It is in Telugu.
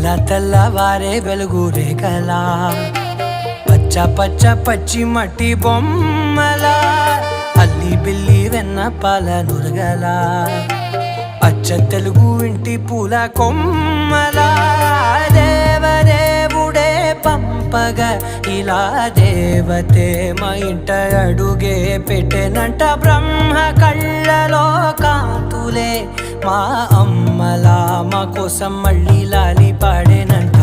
ఇలా తెల్లవారే వెలుగు రేఖలా పచ్చ పచ్చ పచ్చి మట్టి బొమ్మలా అల్లి బిల్లి వెన్న పాల నురగలా అచ్చ తెలుగు ఇంటి పూల కొమ్మలా దేవదేవుడే పంపగా ఇలా దేవతే మా ఇంట అడుగే పెట్టెనంట బ్రహ్మ కళ్ళలో కాంతులే మా అమ్మలా మా కోసం మళ్ళీ లాలి పాడేనంట.